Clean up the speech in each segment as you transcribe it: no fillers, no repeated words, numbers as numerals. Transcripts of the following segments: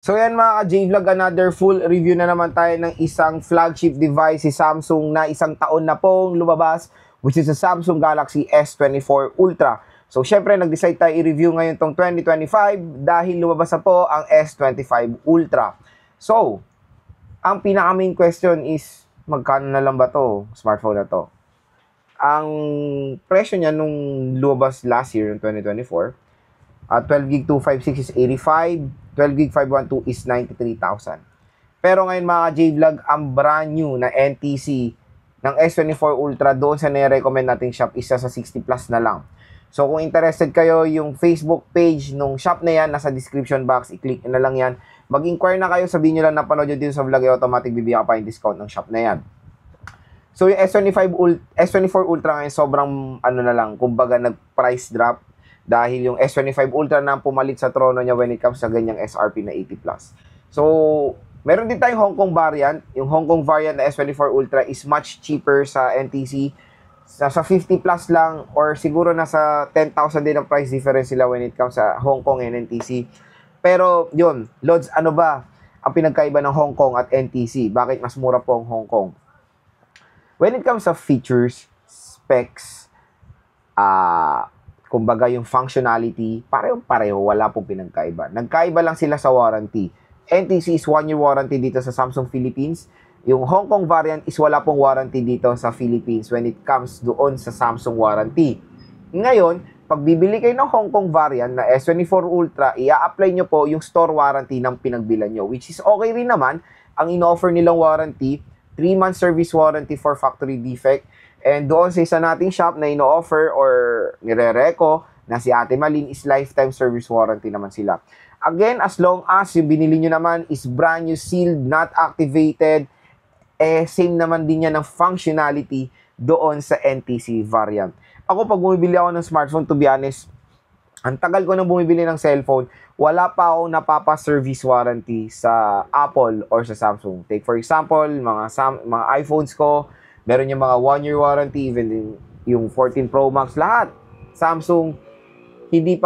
So yan mga ka-J-Vlog, another full review na naman tayo ng isang flagship device, si Samsung, na isang taon na pong lumabas, which is the Samsung Galaxy S24 Ultra. So syempre nag-decide tayo i-review ngayon tong 2025 dahil lumabas na po ang S25 Ultra. So, ang pinaka-main question is, magkano na lang ba to smartphone na to? Ang presyo niya nung lumabas last year, yung 2024, 12 gig 256 is 85, 12 gig 512 is 93,000. Pero ngayon mga J-Vlog, ang brand new na NTC ng S24 Ultra doon sa nire-recommend nating shop isa sa 60 plus na lang. So kung interested kayo, yung Facebook page nung shop na yan, nasa description box, i-click na lang yan. Mag-inquire na kayo, sabihin nyo lang na panood nyo dito sa vlog, automatic bibigyan ka pa yung discount ng shop na yan. So yung S24 Ultra ngayon, sobrang na lang, kumbaga nag-price drop dahil yung S25 Ultra na pumalit sa trono niya when it comes sa ganyang SRP na 80 plus. So, meron din tayong Hong Kong variant. Yung Hong Kong variant na S24 Ultra is much cheaper sa NTC. Nasa 50 plus lang or siguro nasa 10,000 din ang price difference sila when it comes sa Hong Kong and NTC. Pero, yun, Lods, ano ba ang pinagkaiba ng Hong Kong at NTC? Bakit mas mura po ang Hong Kong? When it comes sa features, specs, kumbaga yung functionality, pareho-pareho, wala pong pinagkaiba. Nagkaiba lang sila sa warranty. NTC is 1-year warranty dito sa Samsung Philippines. Yung Hong Kong variant is wala pong warranty dito sa Philippines when it comes doon sa Samsung warranty. Ngayon, pag bibili kayo ng Hong Kong variant na S24 Ultra, i-apply nyo po yung store warranty ng pinagbilan nyo, which is okay rin naman. Ang in-offer nilang warranty, 3-month service warranty for factory defect. And doon sa isa nating shop na ino-offer or nire-reco na si Ate Malin is lifetime service warranty naman sila. Again, as long as yung binili nyo naman is brand new, sealed, not activated, same naman din yan ng functionality doon sa NTC variant. Ako pag bumibili ako ng smartphone, to be honest, ang tagal ko nang bumibili ng cellphone, wala pa akong napapa-service warranty sa Apple or sa Samsung. Take for example, mga iPhones ko, meron yung mga 1-year warranty, even yung 14 Pro Max, lahat. Samsung, hindi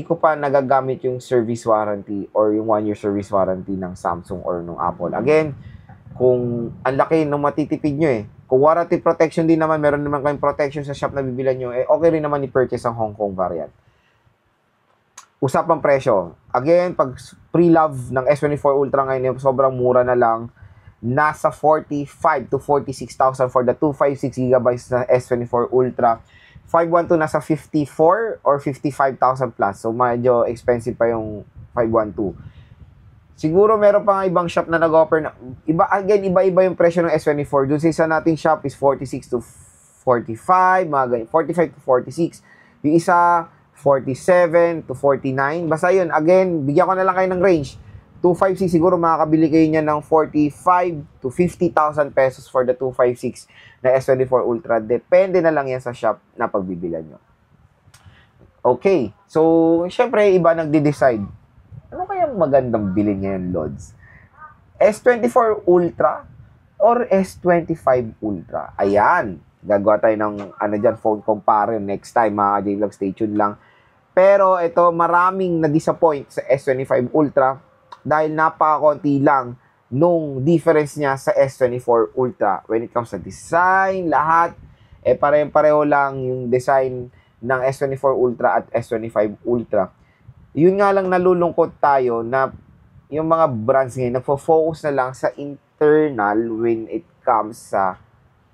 ko pa nagagamit yung service warranty or yung 1-year service warranty ng Samsung or ng Apple. Again, kung ang laki ng matitipid nyo kung warranty protection din naman, meron naman kayong protection sa shop na bibilan nyo, okay rin naman i-purchase ang Hong Kong variant. Usapang presyo. Again, pag pre-love ng S24 Ultra ngayon, sobrang mura na lang. Nasa 45 to 46,000 for the 256GB na S24 Ultra. 512 nasa 54 or 55,000 plus. So, medyo expensive pa yung 512. Siguro meron pa nga ibang shop na nag-offer na, iba-iba yung presyo ng S24. Doon sa isa nating shop is 46 to 45, mga ganyan, 45 to 46. Yung isa, 47 to 49. Basta yun, again, bigyan ko na lang kayo ng range. 256 siguro makakabili kayo niya ng 45 to 50,000 pesos for the 256 na S24 Ultra. Depende na lang yan sa shop na pagbibilan nyo. Okay, so syempre iba nagde-decide. Ano kayang magandang bilhin ngayon, Lods? S24 Ultra or S25 Ultra? Ayan, gagawa tayo ng phone compare next time, mga J-Vlog, stay tuned lang. Pero ito, maraming na-disappoint sa S25 Ultra dahil napakakonti lang nung difference niya sa S24 Ultra. When it comes sa design, lahat, pareho lang yung design ng S24 Ultra at S25 Ultra. Yun nga lang nalulungkot tayo na yung mga brands ngayon nagfo-focus na lang sa internal when it comes sa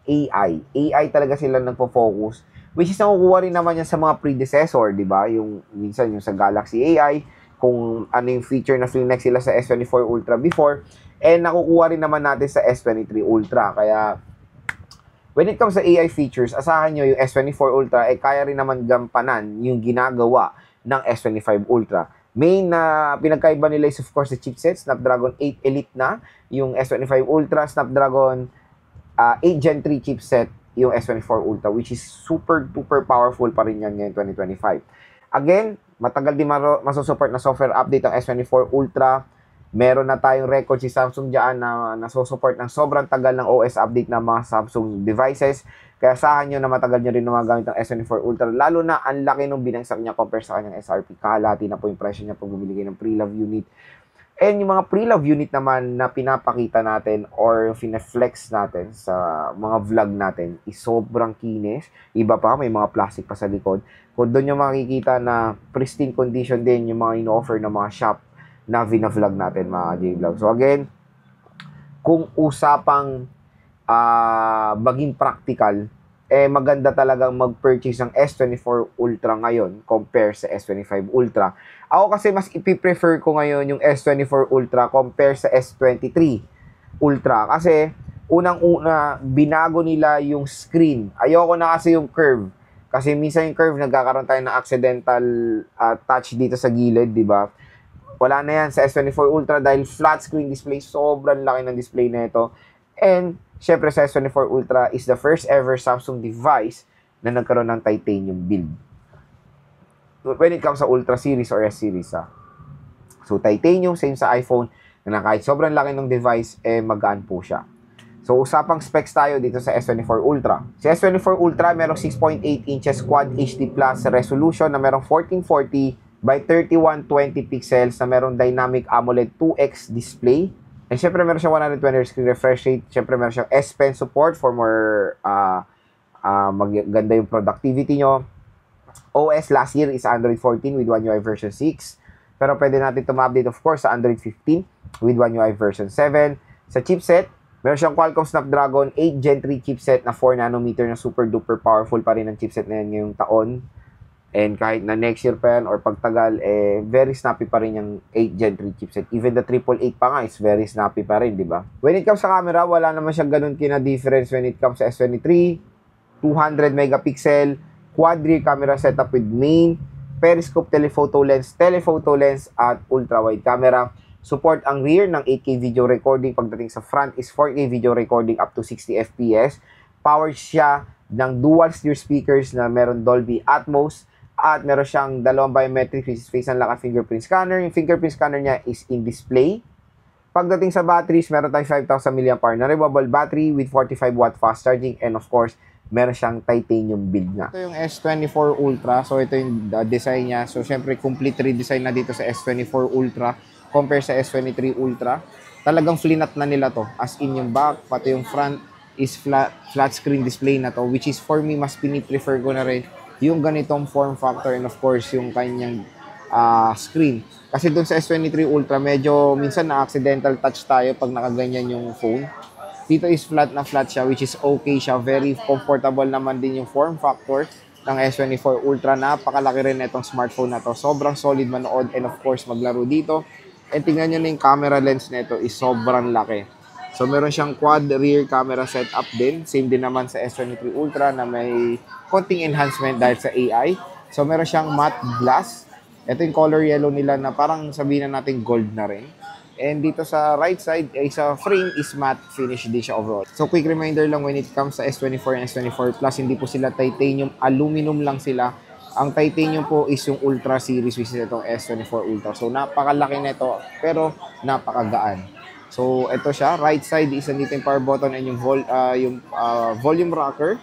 AI. AI talaga sila nagfo-focus, which is nakukuha rin naman yan sa mga predecessor, di ba? Yung minsan yung sa Galaxy AI, kung ano yung feature na flinex sila sa S24 Ultra before, nakukuha rin naman natin sa S23 Ultra. Kaya, when it comes sa AI features, asahan nyo yung S24 Ultra, kaya rin naman gampanan yung ginagawa ng S25 Ultra. Main na pinagkaiba nila is of course the chipset, Snapdragon 8 Elite na, yung S25 Ultra, Snapdragon 8 Gen 3 chipset, yung S24 Ultra, which is super duper powerful pa rin yan ngayon 2025. Again, matagal din masusupport na software update ang S24 Ultra. Meron na tayong record si Samsung dyan na nasusupport ng sobrang tagal ng OS update ng mga Samsung devices. Kaya sahan nyo na matagal nyo rin gumagamit ng S24 Ultra. Lalo na ang laki nung binagsak niya compare sa kanyang SRP. Kalahati na po yung presyo niya pag bumili kayo ng pre-love unit. And yung mga pre-love unit naman na pinapakita natin or fine-flex natin sa mga vlog natin is sobrang kinis. Iba pa, may mga plastic pa sa likod. Kung doon yung makikita na pristine condition din yung mga ino-offer ng mga shop na vina-vlog natin mga J-Vlog. So again, kung usapang maging practical, maganda talagang mag-purchase ng S24 Ultra ngayon compare sa S25 Ultra. Ako kasi mas ipiprefer ko ngayon yung S24 Ultra compare sa S23 Ultra. Kasi, unang-una, binago nila yung screen. Ayoko na kasi yung curve. Kasi minsan yung curve, nagkakaroon tayo ng accidental touch dito sa gilid, di ba? Wala na yan sa S24 Ultra dahil flat screen display. Sobrang laki ng display na ito. And, syempre sa S24 Ultra is the first ever Samsung device na nagkaroon ng titanium build. When it comes sa Ultra series or S series, So, titanium, same sa iPhone, na kahit sobrang laki ng device, magaan po siya. So, usapang specs tayo dito sa S24 Ultra. Sa S24 Ultra, merong 6.8 inches Quad HD Plus resolution na merong 1440 by 3120 pixels na merong Dynamic AMOLED 2X display. And syempre, meron siyang 120Hz screen refresh rate. Syempre, meron siyang S Pen support for more maganda yung productivity nyo. OS last year is Android 14 with One UI version 6. Pero pwede natin ito ma-update, of course, sa Android 15 with One UI version 7. Sa chipset, meron siyang Qualcomm Snapdragon 8 Gen 3 chipset na 4nm na super duper powerful pa rin ang chipset na yan ngayong taon. And kahit na next year pa yan or pagtagal, very snappy pa rin yung 8 Gen 3 chipset. Even the 888 pa nga is very snappy pa rin, di ba? When it comes sa camera, wala naman siyang ganun kina-difference when it comes sa S23. 200 megapixel, quad rear camera setup with main, periscope telephoto lens, at ultra-wide camera. Support ang rear ng 8K video recording. Pagdating sa front is 4K video recording up to 60 FPS. Powered siya ng dual steer speakers na meron Dolby Atmos. At meron siyang dalawang biometric, which is face unlock at fingerprint scanner. Yung fingerprint scanner niya is in display. Pagdating sa batteries, meron tayong 5,000 mAh na removable battery with 45 watt fast charging. And of course, meron siyang titanium build na. Ito yung S24 Ultra. So, ito yung design niya. So, syempre, complete redesign na dito sa S24 Ultra compare sa S23 Ultra. Talagang flinat na nila to. As in yung back, pati yung front is flat screen display na to. Which is, for me, mas piniprefer ko na rin yung ganitong form factor and of course yung kanyang screen. Kasi dun sa S23 Ultra, medyo minsan na-accidental touch tayo pag nakaganyan yung phone. Dito is flat na flat siya, which is okay siya. Very comfortable naman din yung form factor ng S24 Ultra. Napakalaki rin itong smartphone na to. Sobrang solid manood and of course maglaro dito. And tingnan nyo na yung camera lens nito is sobrang laki. So, meron siyang quad rear camera setup din. Same din naman sa S23 Ultra na may konting enhancement dahil sa AI. So, meron siyang matte glass. Ito yung color yellow nila na parang sabihin na natin gold na rin. And dito sa right side, sa frame is matte finish din siya overall. So, quick reminder lang when it comes sa S24 and S24 Plus, hindi po sila titanium, aluminum lang sila. Ang titanium po is yung Ultra series, which is itong S24 Ultra. So, napakalaki nito, pero napakagaan. So, ito siya. Right side, isa dito yung power button and yung volume rocker.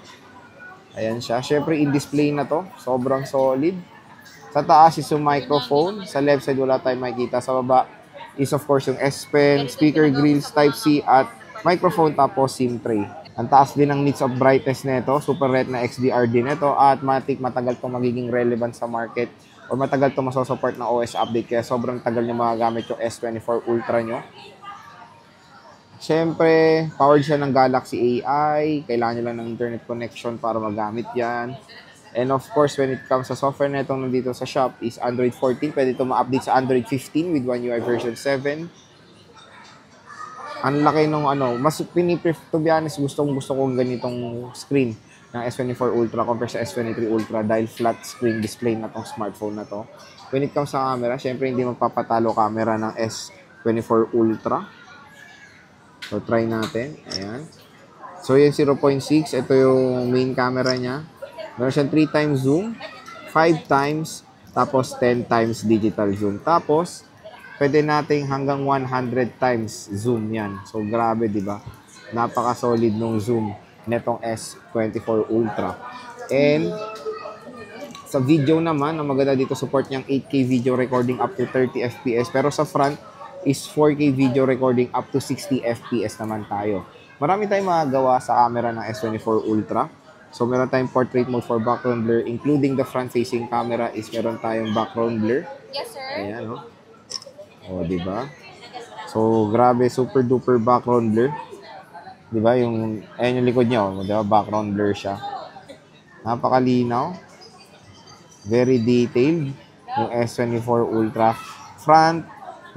Ayan siya. Siyempre, in-display na to. Sobrang solid. Sa taas is yung microphone. Sa left side, wala tayong makikita. Sa baba is, of course, yung S Pen, speaker grills, Type-C, at microphone, tapos SIM tray. Ang taas din ang nits of brightness nito. Super Retina XDR din ito. At matagal itong magiging relevant sa market or matagal itong masosupport na OS update. Kaya sobrang tagal nyo magagamit yung S24 Ultra nyo. Siyempre, powered siya ng Galaxy AI. Kailangan nyo lang ng internet connection para magamit yan. And of course, when it comes sa software na itong nandito sa shop is Android 14. Pwede ito ma-update sa Android 15 with One UI version 7. Ang laki nung mas to be honest, gusto ko ganitong screen ng S24 Ultra compare sa S23 Ultra dahil flat screen display na tong smartphone na to. When it comes sa camera, syempre hindi magpapatalo camera ng S24 Ultra. So, try natin. Ayan. So, yung 0.6. Ito yung main camera niya. Meron siyang 3 times zoom, 5 times, tapos 10 times digital zoom. Tapos, pwede nating hanggang 100 times zoom yan. So, grabe, di ba? Napaka-solid nung zoom netong S24 Ultra. And, sa video naman, ang maganda dito, support niyang 8K video recording up to 30 FPS. Pero sa front, is 4K video recording up to 60 FPS naman tayo. Marami tayong magagawa sa camera ng S24 Ultra. So, meron tayong portrait mode for background blur, including the front-facing camera is meron tayong background blur. Yes, sir. Ayan, oh. O, diba? So, grabe, super duper background blur. Diba? Ayan yung likod niya, oh. Diba? Background blur siya. Napakalinaw. Very detailed. Yung S24 Ultra. Front,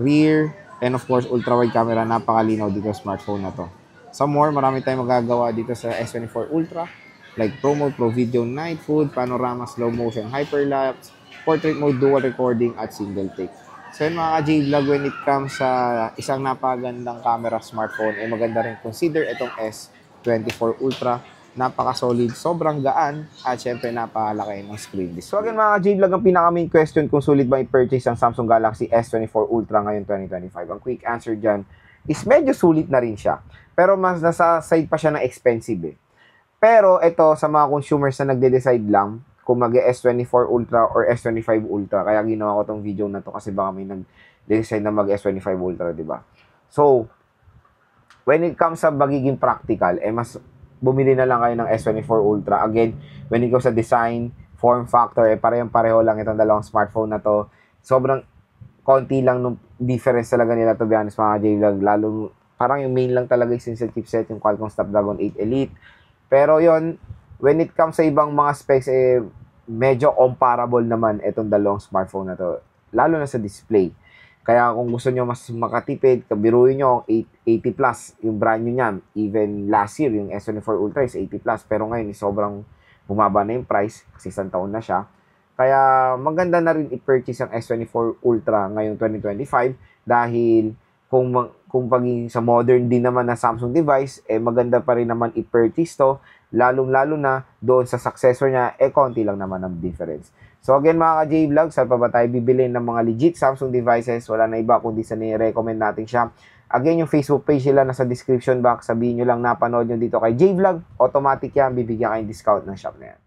rear, and of course, ultra-wide camera. Napakalinaw dito sa smartphone na to. Some more, marami tayong magagawa dito sa S24 Ultra. Like Pro Mode, Pro Video, Night Food, Panorama, Slow Motion, Hyperlapse, Portrait Mode, Dual Recording, at Single Take. So yun mga ka-J-Vlog, when it comes sa isang napagandang camera smartphone, ay maganda rin consider itong S24 Ultra. Napaka-solid, sobrang gaan, at syempre napakalaki ng screen display. So again mga ka-J-Vlog, ang pinaka-main question kung sulit ba i-purchase ang Samsung Galaxy S24 Ultra ngayon 2025. Ang quick answer dyan is medyo sulit na rin siya. Pero mas nasa side pa siya ng expensive eh. Pero ito sa mga consumers na nagde-decide lang kung mag-S24 Ultra or S25 Ultra. Kaya ginawa ko tong video na to kasi baka may nag-decide na mag-S25 Ultra, di ba? So, when it comes sa magiging practical, mas bumili na lang kayo ng S24 Ultra. Again, when it comes sa design, form factor, parehong-pareho lang itong dalawang smartphone na to. Sobrang konti lang nung difference talaga nila, to be honest, mga J-Vlog. Lalo, parang yung main lang talaga yung chipset, yung Qualcomm Snapdragon 8 Elite. Pero yon, when it comes sa ibang mga specs, medyo comparable naman itong dalawang smartphone na to. Lalo na sa display. Kaya kung gusto nyo mas makatipid, kabiruin nyo 80 plus yung brand nyo niyan. Even last year, yung S24 Ultra is 80 plus. Pero ngayon, sobrang bumaba na yung price kasi isang taon na siya. Kaya maganda na rin i-purchase ang S24 Ultra ngayong 2025 dahil kung paging sa modern din naman na Samsung device, maganda pa rin naman i-purchase to, lalong-lalo na doon sa successor niya, konti lang naman ang difference. So again mga ka-J-Vlog, saan pa ba tayo bibili ng mga legit Samsung devices? Wala na iba kundi sa ni-recommend natin siya. Again, yung Facebook page nila nasa description box, sabihin nyo lang napanood nyo dito kay J-Vlog, automatic yan, bibigyan kayong discount ng shop na yan.